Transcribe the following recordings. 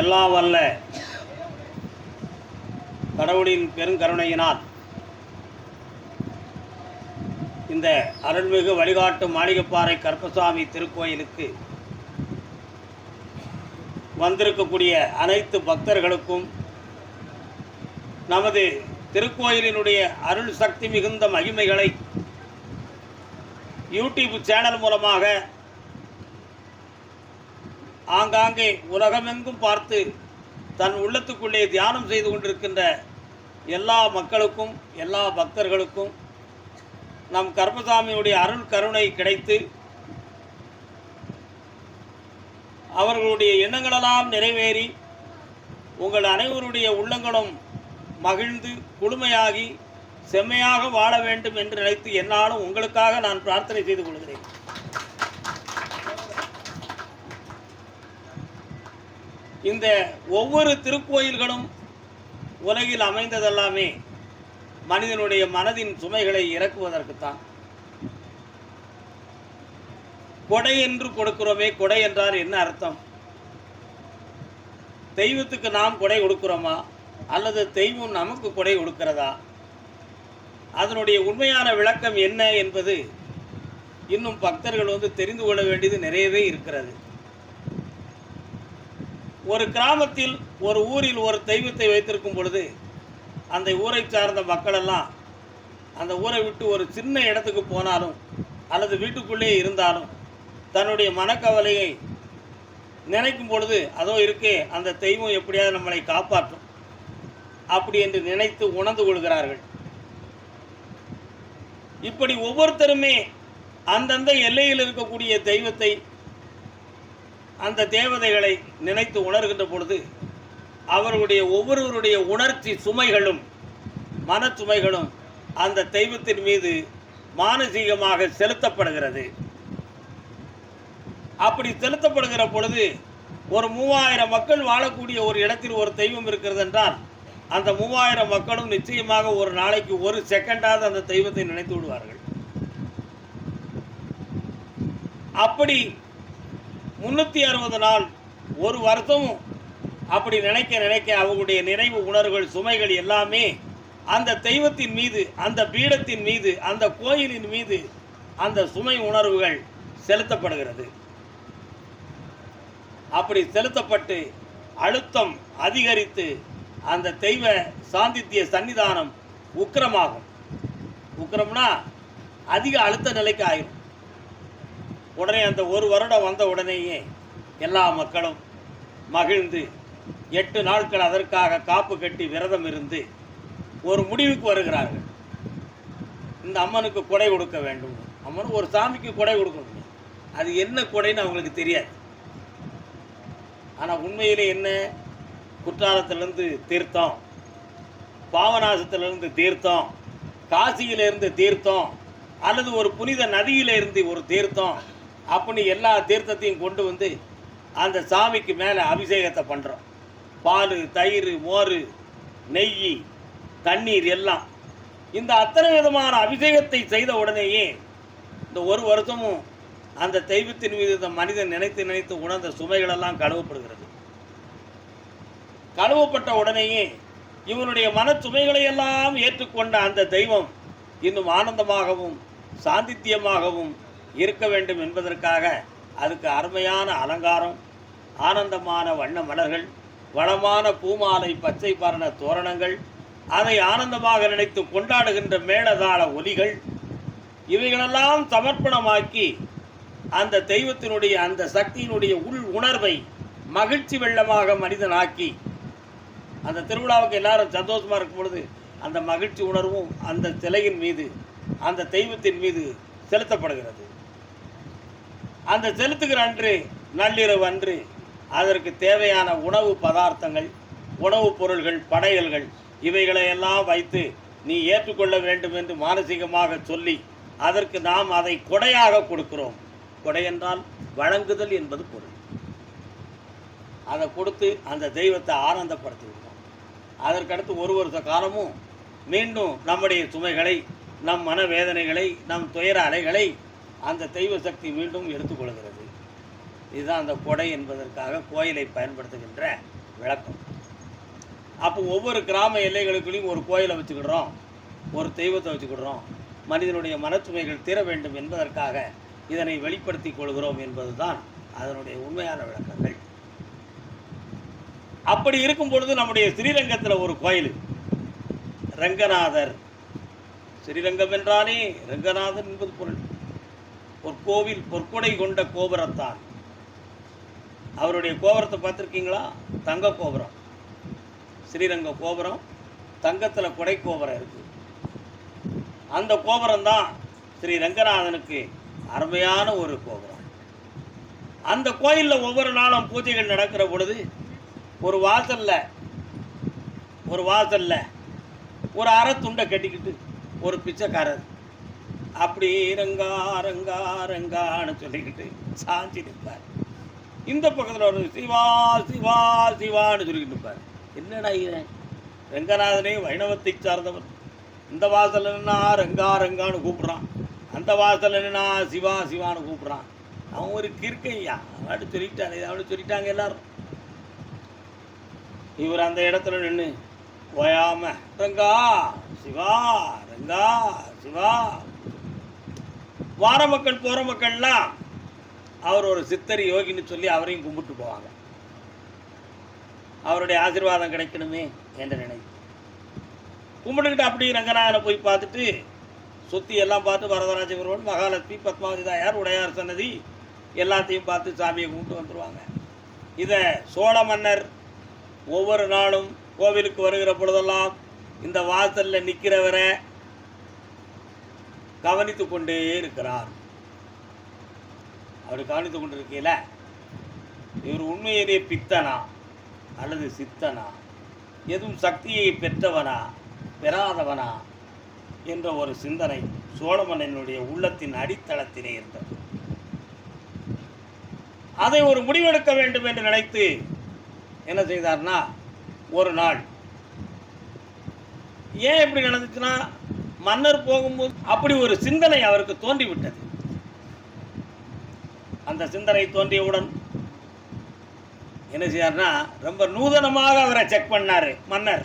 எல்லாம் வல்ல கடவுளின் பெருங்கருணையினால் இந்த அருள்மிகு வழிகாட்டு மாளிகைப்பாறை கருப்பசாமி திருக்கோயிலுக்கு வந்திருக்கக்கூடிய அனைத்து பக்தர்களுக்கும் நமது திருக்கோயிலினுடைய அருள் சக்தி மிகுந்த மகிமைகளை யூடியூப் சேனல் மூலமாக ஆங்காங்கே உலகமெங்கும் பார்த்து தன் உள்ளத்துக்குள்ளே தியானம் செய்து கொண்டிருக்கின்ற எல்லா மக்களுக்கும் எல்லா பக்தர்களுக்கும் நம் கருப்பசாமியுடைய அருள் கருணை கிடைத்து அவர்களுடைய எண்ணங்களெல்லாம் நிறைவேறி உங்கள் அனைவருடைய உள்ளங்களும் மகிழ்ந்து குளுமையாகி செம்மையாக வாழ வேண்டும் என்று நினைத்து என்னாலும் உங்களுக்காக நான் பிரார்த்தனை செய்து கொள்கிறேன். இந்த ஒவ்வொரு திருக்கோயில்களும் உலகில் அமைந்ததெல்லாமே மனிதனுடைய மனதின் சுமைகளை இறக்குவதற்குத்தான். கொடை என்று கொடுக்கிறோமே, கொடை என்றால் என்ன அர்த்தம்? தெய்வத்துக்கு நாம் கொடை கொடுக்கிறோமா அல்லது தெய்வம் நமக்கு கொடை கொடுக்கிறதா? அதனுடைய உண்மையான விளக்கம் என்ன என்பது இன்னும் பக்தர்கள் தெரிந்து கொள்ள வேண்டியது நிறையவே இருக்கிறது. ஒரு கிராமத்தில் ஒரு ஊரில் ஒரு தெய்வத்தை வைத்திருக்கும் பொழுது அந்த ஊரை சார்ந்த மக்கள் எல்லாம் அந்த ஊரை விட்டு ஒரு சின்ன இடத்துக்கு போனாலும் அல்லது வீட்டுக்குள்ளே இருந்தாலும் தன்னுடைய மனக்கவலையை நினைக்கும் பொழுது அதோ இருக்கே அந்த தெய்வம் எப்படியாவது நம்மளை காப்பாற்றும் அப்படி என்று நினைத்து உணர்ந்து கொள்கிறார்கள். இப்படி ஒவ்வொருத்தருமே அந்தந்த எல்லையில் இருக்கக்கூடிய தெய்வத்தை அந்த தேவதைகளை நினைத்து உணர்கின்ற பொழுது அவர்களுடைய ஒவ்வொருவருடைய உணர்ச்சி சுமைகளும் மன சுமைகளும் அந்த தெய்வத்தின் மீது மானசீகமாக செலுத்தப்படுகிறது. அப்படி செலுத்தப்படுகிற பொழுது ஒரு 3000 மக்கள் வாழக்கூடிய ஒரு இடத்தில் ஒரு தெய்வம் இருக்கிறது என்றால் அந்த 3000 மக்களும் நிச்சயமாக ஒரு நாளைக்கு ஒரு செகண்டாவது அந்த தெய்வத்தை நினைத்து விடுவார்கள். அப்படி 360 நாள் ஒரு வருஷமும் அப்படி நினைக்க நினைக்க அவங்களுடைய நினைவு உணர்வுகள் சுமைகள் எல்லாமே அந்த தெய்வத்தின் மீது, அந்த பீடத்தின் மீது, அந்த கோயிலின் மீது அந்த சுமை உணர்வுகள் செலுத்தப்படுகிறது. அப்படி செலுத்தப்பட்டு அழுத்தம் அதிகரித்து அந்த தெய்வ சாந்தித்திய சன்னிதானம் உக்கிரமாகும். உக்கிரம்னா அதிக அழுத்த நிலைக்கு ஆயிரும். உடனே அந்த ஒரு வருடம் வந்த உடனேயே எல்லா மக்களும் மகிழ்ந்து 8 நாட்கள் அதற்காக காப்பு கட்டி விரதம் இருந்து ஒரு முடிவுக்கு வருகிறார்கள். இந்த அம்மனுக்கு கொடை கொடுக்க வேண்டும். அம்மன் ஒரு சாமிக்கு கொடை கொடுக்கணும். அது என்ன கொடைன்னு அவங்களுக்கு தெரியாது. ஆனால் உண்மையிலே என்ன? குற்றாலத்திலிருந்து தீர்த்தம், பாவநாசத்திலிருந்து தீர்த்தம், காசியிலிருந்து தீர்த்தம், அல்லது ஒரு புனித நதியிலிருந்து ஒரு தீர்த்தம், அப்படி எல்லா தீர்த்தத்தையும் கொண்டு வந்து அந்த சாமிக்கு மேலே அபிஷேகத்தை பண்ணுறோம். பால், தயிர், மோர், நெய், தண்ணீர் எல்லாம் இந்த அத்தனை விதமான அபிஷேகத்தை செய்த உடனேயே இந்த ஒரு வருஷமும் அந்த தெய்வத்தின் மீது இந்த மனிதன் நினைத்து நினைத்து உணர்ந்த சுமைகளெல்லாம் கழுவப்படுகிறது. கழுவப்பட்ட உடனேயே இவனுடைய மன சுமைகளை எல்லாம் ஏற்றுக்கொண்ட அந்த தெய்வம் இன்னும் ஆனந்தமாகவும் சாந்தித்தியமாகவும் இருக்க வேண்டும் என்பதற்காக அதுக்கு அருமையான அலங்காரம், ஆனந்தமான வண்ண மலர்கள், வளமான பூமாலை, பச்சை பரண தோரணங்கள், அதை ஆனந்தமாக நினைத்து கொண்டாடுகின்ற மேளதாள ஒலிகள், இவைகளெல்லாம் சமர்ப்பணமாக்கி அந்த தெய்வத்தினுடைய அந்த சக்தியினுடைய உள் உணர்வை மகிழ்ச்சி வெள்ளமாக மனிதனாக்கி அந்த திருவிழாவுக்கு எல்லாரும் சந்தோஷமாக இருக்கும் பொழுது அந்த மகிழ்ச்சி உணர்வும் அந்த சிலையின் மீது, அந்த தெய்வத்தின் மீது செலுத்தப்படுகிறது. அந்த செலுத்துகிற அன்று, நள்ளிரவு அன்று அதற்கு தேவையான உணவு பதார்த்தங்கள், உணவுப் பொருள்கள், படையல்கள் இவைகளையெல்லாம் வைத்து நீ ஏற்றுக்கொள்ள வேண்டும் என்று மானசீகமாக சொல்லி அதற்கு நாம் அதை கொடையாக கொடுக்கிறோம். கொடை என்றால் வழங்குதல் என்பது பொருள். அதை கொடுத்து அந்த தெய்வத்தை ஆனந்தப்படுத்திவிட்டோம். அதற்கடுத்து ஒரு வருஷ காலமும் மீண்டும் நம்முடைய சுமைகளை, நம் மனவேதனைகளை, நம் துயர அலைகளை அந்த தெய்வ சக்தி மீண்டும் எடுத்துக்கொள்கிறது. இதுதான் அந்த கொடை என்பதற்காக கோயிலை பயன்படுத்துகின்ற விளக்கம். அப்போ ஒவ்வொரு கிராம எல்லைகளுக்குள்ளேயும் ஒரு கோயிலை வச்சுக்கிடுறோம், ஒரு தெய்வத்தை வச்சுக்கிடுறோம். மனிதனுடைய மனச்சுமைகள் தீர வேண்டும் என்பதற்காக இதனை வெளிப்படுத்தி கொள்கிறோம் என்பதுதான் அதனுடைய உண்மையான விளக்கங்கள். அப்படி இருக்கும் பொழுது நம்முடைய ஸ்ரீரங்கத்தில் ஒரு கோயில் ரங்கநாதர். ஸ்ரீரங்கம் என்றாலே ரங்கநாதன் என்பது பொருள். பொற்கோவில், பொற்கொடை கொண்ட கோபுரத்தான். அவருடைய கோபுரத்தை பார்த்துருக்கீங்களா? தங்க கோபுரம். ஸ்ரீரங்க கோபுரம் தங்கத்தில் கொடை கோபுரம் இருக்கு. அந்த கோபுரம் தான் ஸ்ரீ ரங்கநாதனுக்கு அருமையான ஒரு கோபுரம். அந்த கோயிலில் ஒவ்வொரு நாளும் பூஜைகள் நடக்கிற பொழுது ஒரு வாசல்ல ஒரு அரை துண்டை கட்டிக்கிட்டு ஒரு பிச்சைக்காரர் அப்படி ரங்கா ரங்கா ரங்கான்னு சொல்லிக்கிட்டு சாஞ்சி நிற்பார். இந்த பக்கத்தில் ஒரு சிவா சிவா சிவான்னு சொல்லிக்கிட்டு இருப்பார். என்னடா இவன்? ரங்கநாதனே வைணவத்தை சார்ந்தவர். இந்த வாசல் என்னன்னா ரங்கா ரங்கான்னு கூப்பிட்றான், அந்த வாசல் என்னன்னா சிவா சிவான்னு கூப்பிட்றான். அவன் ஒரு கிறுக்கையா, அவன் சொல்லிட்டான், அவனு சொல்லிட்டாங்க எல்லாரும். இவர் அந்த இடத்துல நின்று ஓயாம ரங்கா சிவா ரங்கா சிவா. வார மக்கள் போகிற மக்கள்லாம் அவர் ஒரு சித்தர் யோகின்னு சொல்லி அவரையும் கும்பிட்டு போவாங்க. அவருடைய ஆசீர்வாதம் கிடைக்கணுமே என்று நினைத்து கும்பிட்டுக்கிட்டு அப்படி ரங்கநாதனை போய் பார்த்துட்டு சுற்றி எல்லாம் பார்த்து வரதராஜ பெருமாள், மகாலட்சுமி, பத்மாவதி தாயார், உடையார் சன்னதி எல்லாத்தையும் பார்த்து சாமியை கும்பிட்டு வந்துடுவாங்க. இதை சோழ மன்னர் ஒவ்வொரு நாளும் கோவிலுக்கு வருகிற பொழுதெல்லாம் இந்த வாசலில் நிற்கிறவரை கவனித்து கொண்டே இருக்கிறார். அவர் கவனித்து கொண்டிருக்கையில் இவர் உண்மையிலே பித்தனா அல்லது சித்தனா, எதுவும் சக்தியை பெற்றவனா பெறாதவனா என்ற ஒரு சிந்தனை சோழ மன்னனுடைய உள்ளத்தின் அடித்தளத்திலே இருந்தது. அதை ஒரு முடிவெடுக்க வேண்டும் என்று நினைத்து என்ன செய்தார்னா, ஒரு நாள் ஏன் இப்படி நடந்துச்சுன்னா, மன்னர் போகும்போது அப்படி ஒரு சிந்தனை அவருக்கு தோன்றிவிட்டது. அந்த சிந்தனை தோன்றியவுடன் என்ன செய்யார்னா, ரொம்ப நூதனமாக அவரை செக் பண்ணாரு மன்னர்.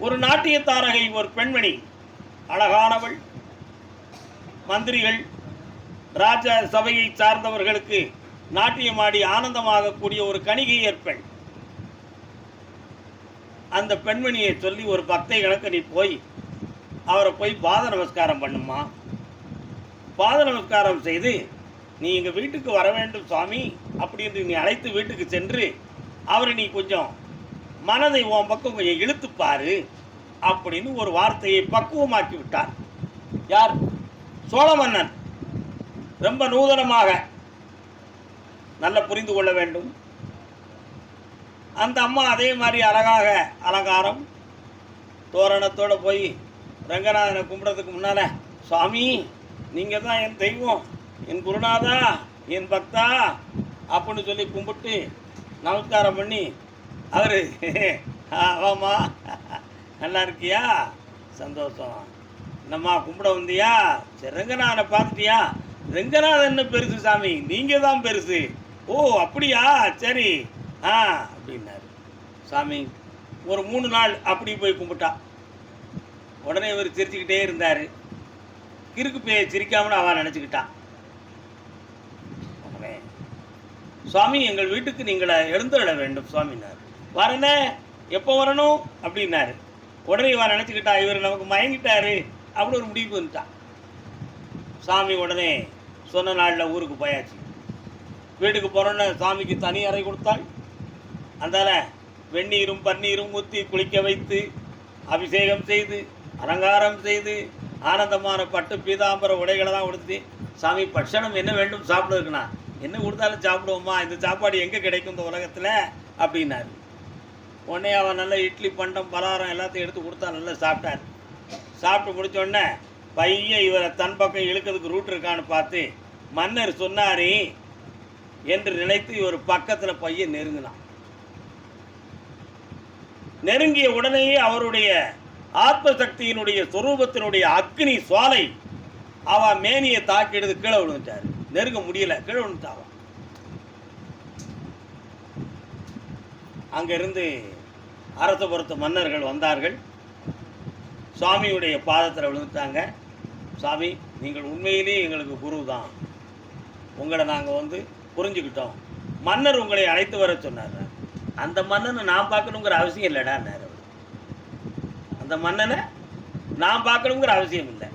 ஒரு நாட்டிய தாரகை, ஒரு பெண்மணி, அழகானவள், மந்திரிகள், ராஜ சபையை சார்ந்தவர்களுக்கு நாட்டியமாடி ஆனந்தமாகக்கூடிய ஒரு கணிகையர் பெண். அந்த பெண்மணியை சொல்லி ஒரு பக்தை கணக்கு நீ போய் அவரை போய் பாத நமஸ்காரம் பண்ணுமா, பாத நமஸ்காரம் செய்து நீ எங்கள் வீட்டுக்கு வர வேண்டும் சுவாமி அப்படின்னு நீ அழைத்து வீட்டுக்கு சென்று அவரை நீ கொஞ்சம் மனதை உன் பக்கம் கொஞ்சம் இழுத்துப்பாரு அப்படின்னு ஒரு வார்த்தையை பக்குவமாக்கி விட்டார். யார்? சோழ மன்னன். ரொம்ப நூதனமாக, நல்ல புரிந்து கொள்ள வேண்டும். அந்த அம்மா அதே மாதிரி அழகாக அலங்காரம் தோரணத்தோடு போய் ரங்கநாதனை கும்பிட்றதுக்கு முன்னால், சுவாமி நீங்கள் தான் என் தெய்வம், என் குருநாதா, என் பக்தா அப்படின்னு சொல்லி கும்பிட்டு நமஸ்காரம் பண்ணி அவர் ஆமாம்மா நல்லா இருக்கியா, சந்தோஷம், என்னம்மா கும்பிட வந்தியா, சரி ரங்கநாதனை பார்த்துட்டியா, ரங்கநாதன் என்ன பெருசு சாமி, நீங்கள் தான் பெருசு, ஓ அப்படியா, சரி அப்படின்னாரு. சாமி ஒரு 3 நாள் அப்படி போய் கும்பிட்டா. உடனே இவர் சிரிச்சுக்கிட்டே இருந்தார். கிறுக்கு பேய சிரிக்காமனு அவன் நினச்சிக்கிட்டான். உடனே சுவாமி எங்கள் வீட்டுக்கு நீங்களை எழுந்துள்ள வேண்டும் சுவாமினார். வரனே, எப்போ வரணும் அப்படின்னாரு. உடனே இவன் நினச்சிக்கிட்டா இவர் நமக்கு மயங்கிட்டாரு அப்படி ஒரு முடிவுக்கு வந்துட்டான். சாமி உடனே சொன்ன நாளில் ஊருக்கு போயாச்சு. வீட்டுக்கு போகிறோன்னு சாமிக்கு தனி அறை கொடுத்தாள். அந்தால வெந்நீரும் பன்னீரும் ஊற்றி குளிக்க வைத்து அபிஷேகம் செய்து அலங்காரம் செய்து ஆனந்தமான பட்டு பீதாம்பர உடைகளை தான் கொடுத்து, சாமி பட்சணம் என்ன வேண்டும் சாப்பிடுறதுக்குண்ணா, என்ன கொடுத்தாலும் சாப்பிடுவோம்மா, இந்த சாப்பாடு எங்கே கிடைக்கும் இந்த உலகத்தில் அப்படின்னாரு. உடனே அவன் நல்ல இட்லி பண்டம் பலகாரம் எல்லாத்தையும் எடுத்து கொடுத்தா நல்லா சாப்பிட்டார். சாப்பிட்டு முடித்தோடனே பையன் இவரை தன் பக்கம் இழுக்கிறதுக்கு ரூட் இருக்கான்னு பார்த்து மன்னர் சொன்னாரே என்று நினைத்து இவர் பக்கத்தில் பையன் நெருங்கினான். நெருங்கிய உடனேயே அவருடைய ஆத்மசக்தியினுடைய சொரூபத்தினுடைய அக்னி சுவாலை அவன் மேனியை தாக்கி எடுத்து கீழே விழுந்துட்டார். நெருங்க முடியல, கீழே விழுந்துட்டான். அங்கிருந்து அரசபுரத்து மன்னர்கள் வந்தார்கள். சுவாமியுடைய பாதத்தில் விழுந்துட்டாங்க. சாமி, நீங்கள் உண்மையிலேயே எங்களுக்கு குரு தான், உங்களை நாங்கள் புரிஞ்சுக்கிட்டோம். மன்னர் உங்களை அழைத்து வர சொன்னார். அந்த மன்னனை நான் பார்க்கணுங்கிற அவசியம் இல்லைடான்னாரு. அந்த மன்னனை நான் பார்க்கணுங்கிற அவசியம் இல்லை.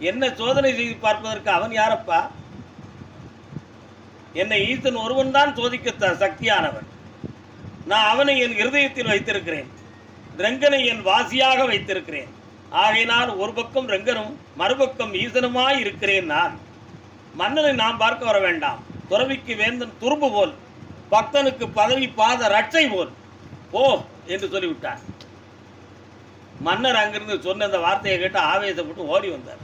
என்ன சோதனை செய்து பார்ப்பதற்கு அவன் யாரப்பா? என்னை ஈசன் ஒருவன் தான் சோதிக்க சக்தியானவன். நான் அவனை என் இருதயத்தில் வைத்திருக்கிறேன், ரெங்கனை என் வாசியாக வைத்திருக்கிறேன். ஆகையினால் ஒரு பக்கம் ரெங்கனும் மறுபக்கம் ஈசனுமாய் இருக்கிறேன் நான். மன்னனை நாம் பார்க்க வர வேண்டாம். துறவிக்கு வேந்தன் துரும்பு போல், பக்தனுக்கு பதவி பாத ரட்சை போல் ஓ என்று சொல்லிவிட்டார். மன்னர் அங்கிருந்து சொன்ன அந்த வார்த்தையை கேட்டு ஆவேசப்பட்டு ஓடி வந்தார்.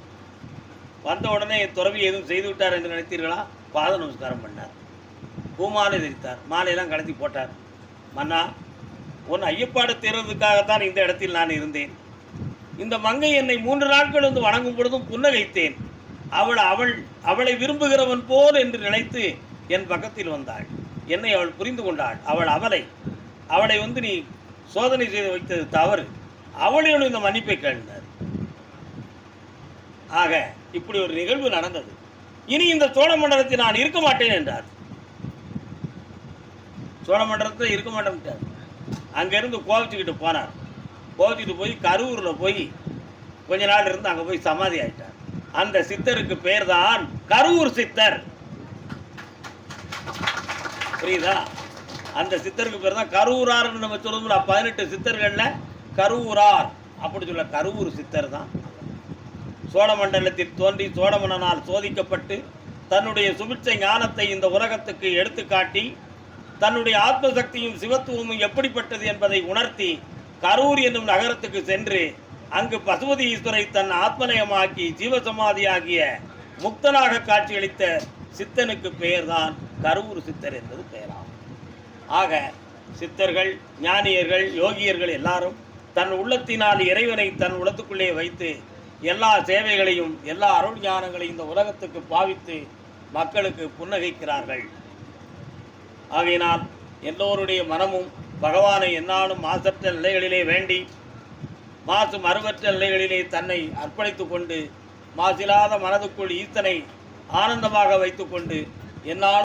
வந்த உடனே துறவி எதுவும் செய்து விட்டார் என்று நினைத்தீர்களா? பாத நமஸ்காரம் பண்ணார், பூமாலை தரித்தார், மாலையெல்லாம் கலத்தி போட்டார். மன்னா, உன் ஐயப்பாடு தீர்வதற்காகத்தான் இந்த இடத்தில் நான் இருந்தேன். இந்த மங்கை என்னை 3 நாட்கள் வணங்கும் பொழுதும் புன்னகைத்தேன். அவளை விரும்புகிறவன் போல் என்று நினைத்து என் பக்கத்தில் வந்தாள். என்னை அவள் புரிந்து கொண்டாள். அவளை நீ சோதனை செய்து வைத்தது தவறு. அவளிடம் இந்த மன்னிப்பை கேட்டார். ஆக இப்படி ஒரு நிகழ்வு நடந்தது. இனி இந்த சோழ மண்டலத்தில் நான் இருக்க மாட்டேன் என்றார். சோழ மண்டலத்தில் இருக்க மாட்டேன். அங்கிருந்து கோவிச்சுக்கிட்டு போனார். கோவிச்சுக்கிட்டு போய் கரூரில் போய் கொஞ்ச நாள் இருந்து அங்கே போய் சமாதி ஆயிட்டார். அந்த சித்தருக்கு பேர் தான் கரூர் சித்தர். புரியுதா? அந்த சித்தருக்கு பேர் தான் கரூரார். நம்ம சொல்லுவோம்ல, 18 சித்தர்கள்ல கரூரார் அப்படி சொல்ல, கரூர் சித்தர் தான். சோழ மண்டலத்தில் தோன்றி சோழ மன்னனால் சோதிக்கப்பட்டு தன்னுடைய சுபிட்சை ஞானத்தை இந்த உலகத்துக்கு எடுத்துக்காட்டி தன்னுடைய ஆத்மசக்தியும் சிவத்துவமும் எப்படிப்பட்டது என்பதை உணர்த்தி கரூர் என்னும் நகரத்துக்கு சென்று அங்கு பசுபதி ஈஸ்வரை தன் ஆத்மநயமாக்கி ஜீவசமாதியாகிய முக்தனாக காட்சியளித்த சித்தனுக்கு பெயர்தான் கரூர் சித்தர் என்பது பெயராகும். ஆக சித்தர்கள், ஞானியர்கள், யோகியர்கள் எல்லாரும் தன் உள்ளத்தினால் இறைவனை தன் உள்ளத்துக்குள்ளே வைத்து எல்லா சேவைகளையும் எல்லா அருள் ஞானங்களையும் இந்த உலகத்துக்கு பாவித்து மக்களுக்கு புன்னகைக்கிறார்கள். ஆகையினால் எல்லோருடைய மனமும் பகவானை என்னாலும் மாசற்ற நிலைகளிலே வேண்டி மாசு மறுவற்ற நிலைகளிலே தன்னை அர்ப்பணித்து கொண்டு மாசில்லாத மனதுக்குள் ஈசனை ஆனந்தமாக வைத்து கொண்டு என்னால்